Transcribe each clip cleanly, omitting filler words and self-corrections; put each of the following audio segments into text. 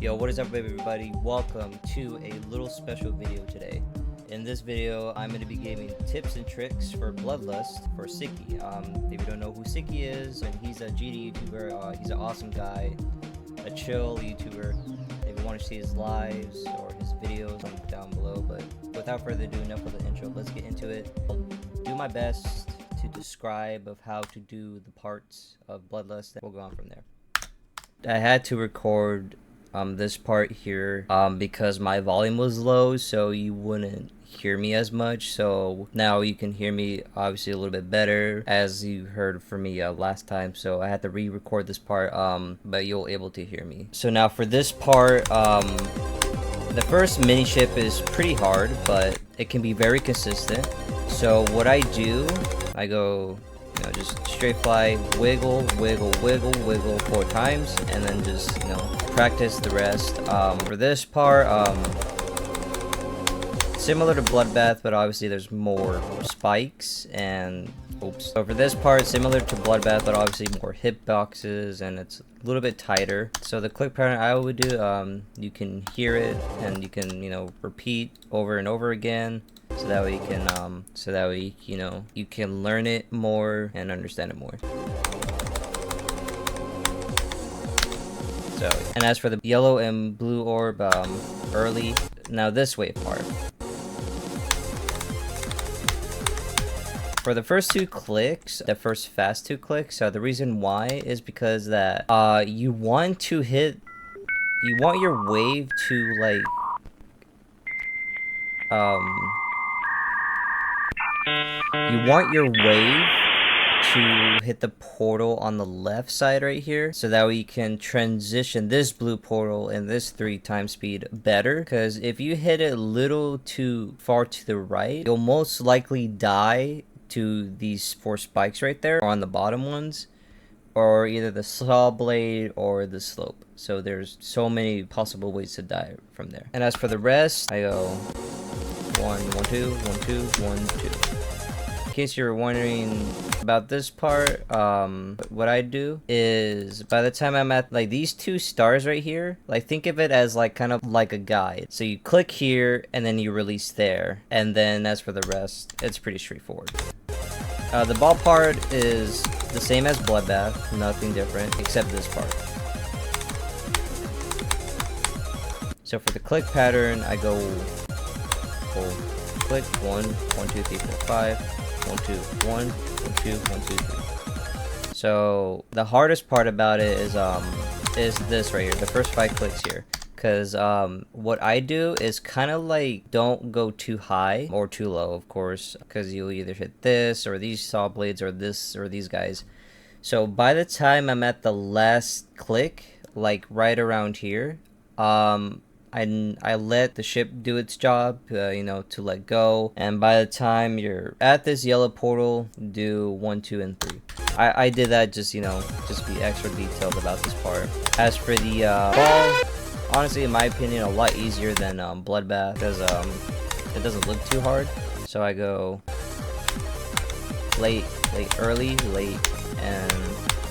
Yo, what is up everybody? Welcome to a little special video today. In this video, I'm going to be giving tips and tricks for Bloodlust for Sicky. If you don't know who Sicky is, and he's a GD YouTuber, he's an awesome guy, a chill YouTuber. If you want to see his lives or his videos, link down below. But without further ado, enough of the intro, let's get into it. I'll do my best to describe of how to do the parts of Bloodlust, and we'll go on from there. I had to record this part here because my volume was low, so you wouldn't hear me as much. So now you can hear me obviously a little bit better, as you heard from me last time. So I had to re-record this part, but you'll able to hear me. So now for this part, the first mini ship is pretty hard, but it can be very consistent. So what I do, I go, just straight fly, wiggle, wiggle, wiggle, wiggle 4 times, and then just, practice the rest. For this part, similar to Bloodbath, but obviously there's more spikes and oops. So for this part, similar to Bloodbath, but obviously more hitboxes, and it's a little bit tighter. So the click pattern I would do, you can hear it, and you can, repeat over and over again. So that way you can, you can learn it more and understand it more. So, and as for the yellow and blue orb, early, now this wave part. For the first 2 clicks, the first fast 2 clicks, the reason why is because that, you want your wave to, like, you want your wave to hit the portal on the left side right here, so that way you can transition this blue portal and this 3 times speed better. Because if you hit it a little too far to the right, you'll most likely die to these 4 spikes right there, or on the bottom ones, or either the saw blade or the slope. So there's so many possible ways to die from there. And as for the rest, I go 1, 1, 2, 1, 2, 1, 2. In case you're wondering about this part, what I do is, by the time I'm at like these 2 stars right here, like think of it as like kind of like a guide. So you click here and then you release there, and then as for the rest, it's pretty straightforward. The ball part is the same as Bloodbath, nothing different except this part. So for the click pattern, I go click 1, 1, 2, 3, 4, 5. 1, 2, 1, 1, 2, 1, 2, 3. So the hardest part about it is this right here, the first 5 clicks here. Because what I do is kind of like, don't go too high or too low, of course, because you'll either hit this or these saw blades or this or these guys. So by the time I'm at the last click, like right around here, I let the ship do its job, to let go. And by the time you're at this yellow portal, do 1, 2, and 3. I did that just be extra detailed about this part. As for the ball, honestly, in my opinion, a lot easier than Bloodbath, because it doesn't look too hard. So I go late, early, late, and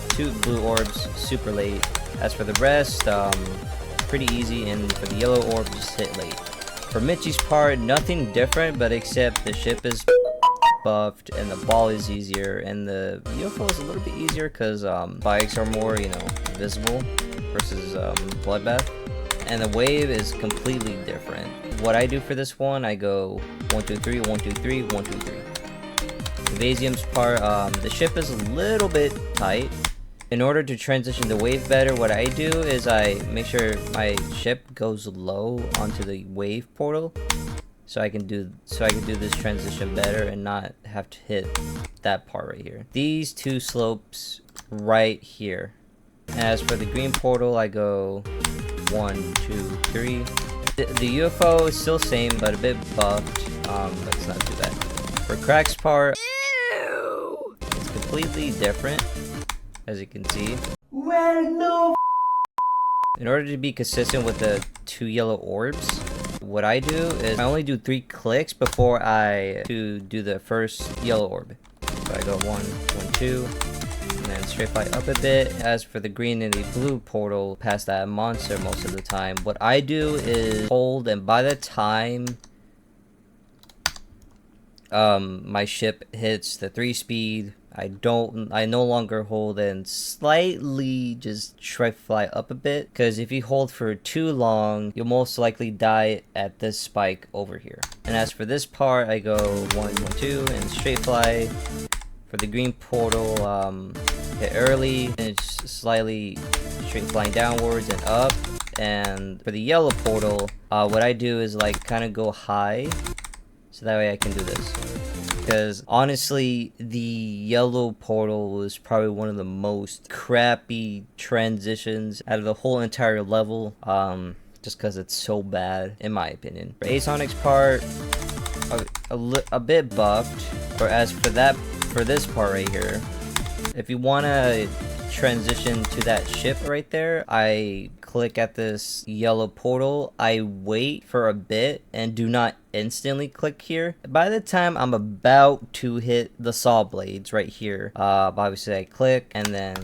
2 blue orbs, super late. As for the rest, pretty easy, and for the yellow orb, just hit late. For Mitchie's part, nothing different, but except the ship is buffed and the ball is easier, and the UFO is a little bit easier because spikes are more visible versus Bloodbath, and the wave is completely different. What I do for this one, I go 1, 2, 3, 1, 2, 3, 1, 2, 3. Vasium's part, the ship is a little bit tight. In order to transition the wave better, what I do is I make sure my ship goes low onto the wave portal, so I can do this transition better and not have to hit that part right here. These 2 slopes right here. And as for the green portal, I go 1, 2, 3. The UFO is still same, but a bit buffed, but it's not too bad. For Crack's part, it's completely different. As you can see. Well, no. In order to be consistent with the 2 yellow orbs, what I do is I only do 3 clicks before I do the first yellow orb. So I go 1, 1, 2, and then straight fly up a bit. As for the green and the blue portal, past that monster most of the time. What I do is hold, and by the time my ship hits the 3-speed, I no longer hold and slightly just try fly up a bit, because if you hold for too long, you'll most likely die at this spike over here. And as for this part, I go 1, 1, 2 and straight fly. For the green portal, hit early and it's slightly straight flying downwards and up. And for the yellow portal, what I do is like kind of go high, so that way I can do this. Because honestly, the yellow portal was probably one of the most crappy transitions out of the whole entire level. Just because it's so bad, in my opinion. For Asonic's part, a bit buffed. Or as for this part right here, if you want to transition to that ship right there, I click at this yellow portal, I wait for a bit and do not instantly click here. By the time I'm about to hit the saw blades right here, obviously I click and then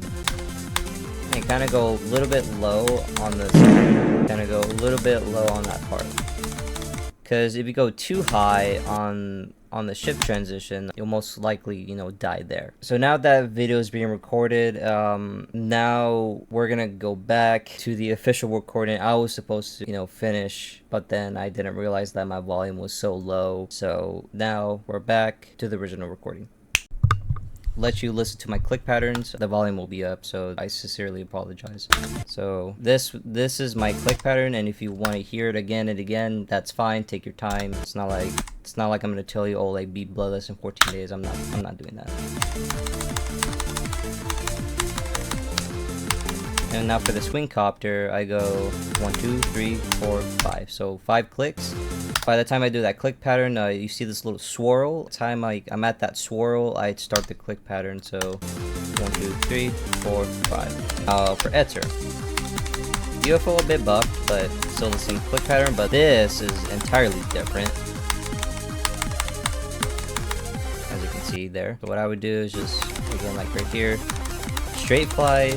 I kind of go a little bit low on this, kind of go a little bit low on that part, because if you go too high on the ship transition, you'll most likely, you know, die there. So now that video is being recorded, now we're gonna go back to the official recording. I was supposed to, you know, finish, but then I didn't realize that my volume was so low. So now we're back to the original recording. Let you listen to my click patterns. The volume will be up, so I sincerely apologize. So this is my click pattern, and if you want to hear it again and again, that's fine. Take your time. It's not like I'm gonna tell you, oh, like beat Bloodless in 14 days. I'm not doing that. And now for the swing copter, I go 1, 2, 3, 4, 5. So 5 clicks. By the time I do that click pattern, you see this little swirl. By the time I'm at that swirl, I start the click pattern. So 1, 2, 3, 4, 5. For Etzer, UFO a bit buffed, but still the same click pattern. But this is entirely different, as you can see there. So what I would do is just, again, like right here, straight fly.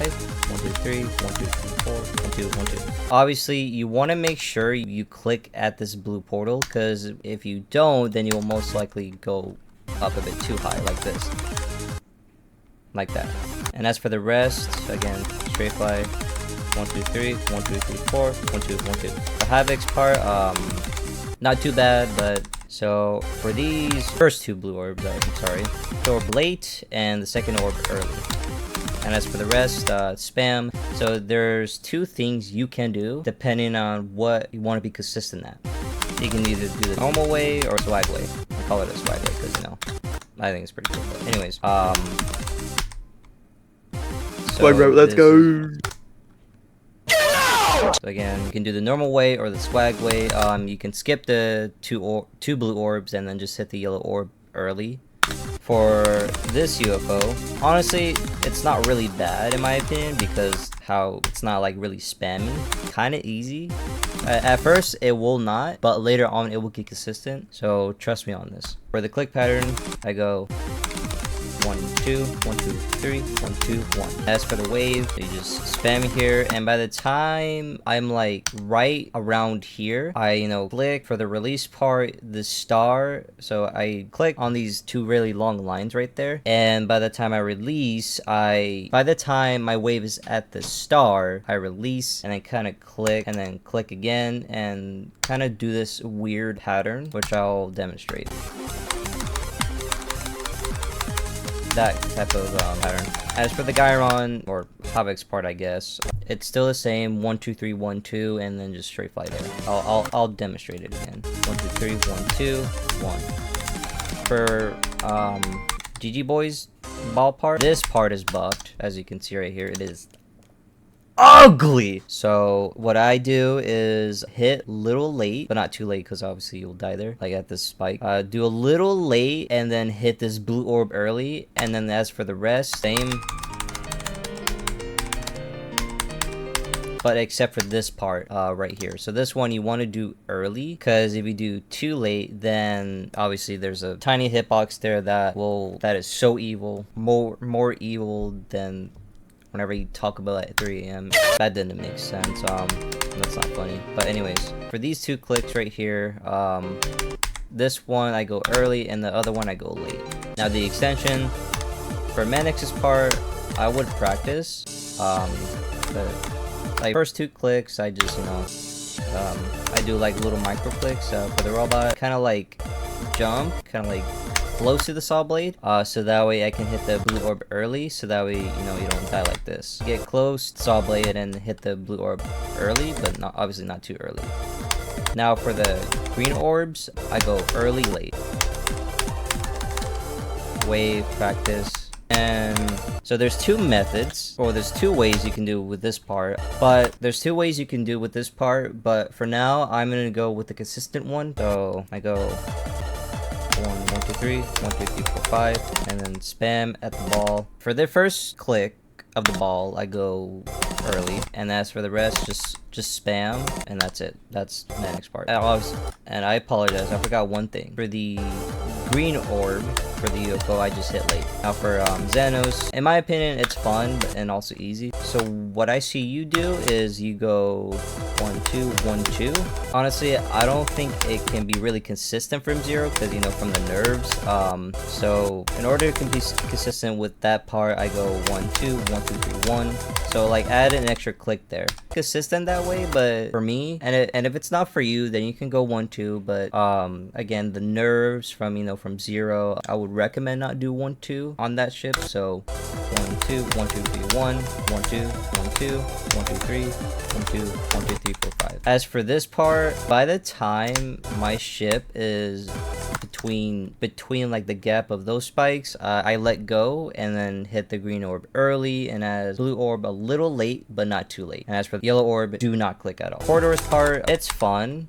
1, 2, 3, 1, 2, 3, 4, 1, 2, 1, 2. Obviously, you want to make sure you click at this blue portal, because if you don't, then you'll most likely go up a bit too high, like this. Like that. And as for the rest, again, straight fly. 1, 2, 3, 1, 2, 3, 4, 1, 2, 1, 2. The Havoc's part, not too bad, but so for these first 2 blue orbs, I'm sorry, the orb late and the second orb early. And as for the rest, spam. So there's 2 things you can do depending on what you want to be consistent at. You can either do the normal way or swag way. I call it a swag way because, you know, I think it's pretty cool. But anyways, swag right, let's go. So again, you can do the normal way or the swag way. You can skip the two blue orbs and then just hit the yellow orb early. For this UFO, honestly, it's not really bad in my opinion, because how it's not like really spammy, kind of easy. At first it will not, but later on it will get consistent, so trust me on this. For the click pattern, I go 1, 2, 1, 2, 3, 1, 2, 1. As for the wave, you just spam here, and by the time I'm like right around here, I, you know, click for the release part, the star. So I click on these 2 really long lines right there, and by the time I release, by the time my wave is at the star, I release and then kind of click and then click again and kind of do this weird pattern, which I'll demonstrate. That type of pattern. As for the Gyron, or Havoc's part, I guess, it's still the same. 1, 2, 3, 1, 2, and then just straight fly there. I'll demonstrate it again. 1, 2, 3, 1, 2, 1. For GG Boys ball part, this part is buffed, as you can see right here. It is ugly. So what I do is hit little late, but not too late, because obviously you'll die there, like at this spike. Do a little late and then hit this blue orb early, and then as for the rest, same. but except for this part right here. So this one you want to do early, because if you do too late, then obviously there's a tiny hitbox there that is so evil, more evil than whenever you talk about it at 3 a.m. That didn't make sense. That's not funny. But anyways, for these 2 clicks right here, this one I go early and the other one I go late. Now the extension for Manix's part, I would practice, but like first 2 clicks I just, you know, I do like little micro clicks for the robot, kind of like jump, kind of like close to the saw blade, so that way I can hit the blue orb early, so that way, you know, you don't die like this. Get close, saw blade, and hit the blue orb early, but not obviously not too early. Now for the green orbs, I go early, late. Wave, practice. And so there's 2 methods, or there's 2 ways you can do with this part, but for now I'm gonna go with the consistent one. So I go 1, 2, 3, 1, 2, 3, 4, 5, and then spam at the ball. For the first click of the ball, I go early, and as for the rest, just spam, and that's it. That's Manix part. And I apologize, I forgot one thing. For the green orb, for the UFO, I just hit late. Now for Xanos, in my opinion, it's fun and also easy. So what I see you do is you go 1, 2, 1, 2. Honestly, I don't think it can be really consistent from 0, because, you know, from the nerves. So in order to be consistent with that part, I go 1, 2, 1, 2, 3, 1. So like add an extra click there. Consistent that way, but for me, and if it's not for you, then you can go 1, 2. But again, the nerves from, you know, from 0, I would recommend not do 1, 2 on that ship. So 1, 2, 1, 2, 3, 1, 1, 2, 1, 2, 1, 2, 3, 1, 2, 1, 2, 3, 4, 5. As for this part, by the time my ship is between like the gap of those spikes, I let go and then hit the green orb early, and as blue orb a little late but not too late. And as for the yellow orb, do not click at all. Corridor's part, it's fun,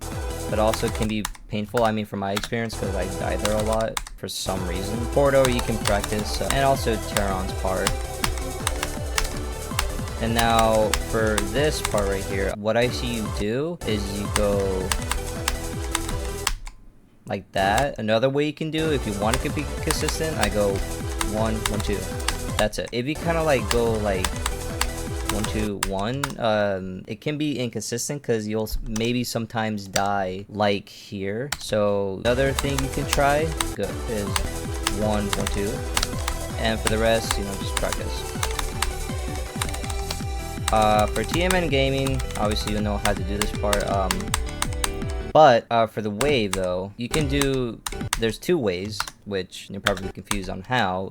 but also can be painful. I mean, from my experience, because I die there a lot for some reason. Corridor you can practice, and also Terron's part. And now for this part right here, what I see you do is you go like that. Another way you can do, if you want to be consistent, I go 1, 1, 2. That's it. If you kind of like go like 1, 2, 1, it can be inconsistent because you'll maybe sometimes die like here. So another thing you can try is 1, 1, 2, and for the rest, you know, just practice. For TMN Gaming, obviously you know how to do this part. But for the wave though, you can do, there's 2 ways, which you're probably confused on how.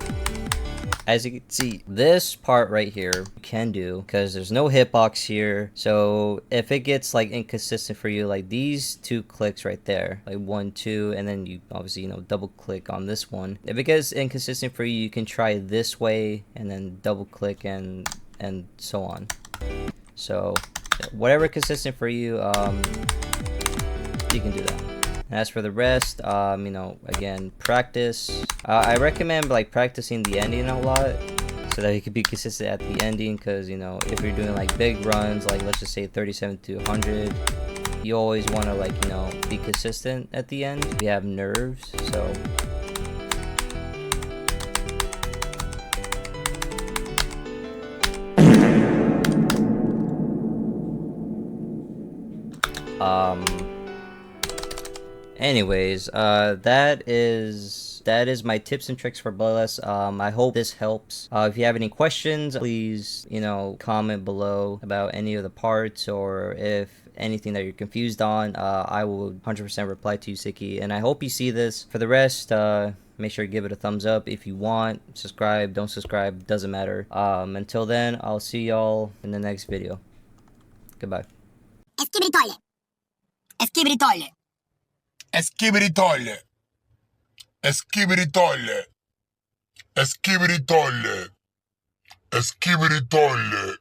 As you can see, this part right here you can do, because there's no hitbox here. So if it gets like inconsistent for you, like these 2 clicks right there, like 1, 2, and then you obviously, you know, double click on this one. If it gets inconsistent for you, you can try this way and then double click and so on. So whatever consistent for you, you can do that. And as for the rest, you know, again, practice. I recommend like practicing the ending a lot, so that you can be consistent at the ending. Because, you know, if you're doing like big runs, like let's just say 37 to 100, you always want to, like, you know, be consistent at the end. We have nerves, so. Anyways, that is my tips and tricks for Bloodlust. I hope this helps. If you have any questions, please, you know, comment below about any of the parts, or if anything that you're confused on, I will 100% reply to you, Siki. And I hope you see this. For the rest, make sure you give it a thumbs up if you want. Subscribe, don't subscribe, doesn't matter. Until then, I'll see y'all in the next video. Goodbye. Skibidi toilet. Skibidi toilet. Skibidi toilet. Skibidi toilet. Skibidi toilet. Skibidi toilet.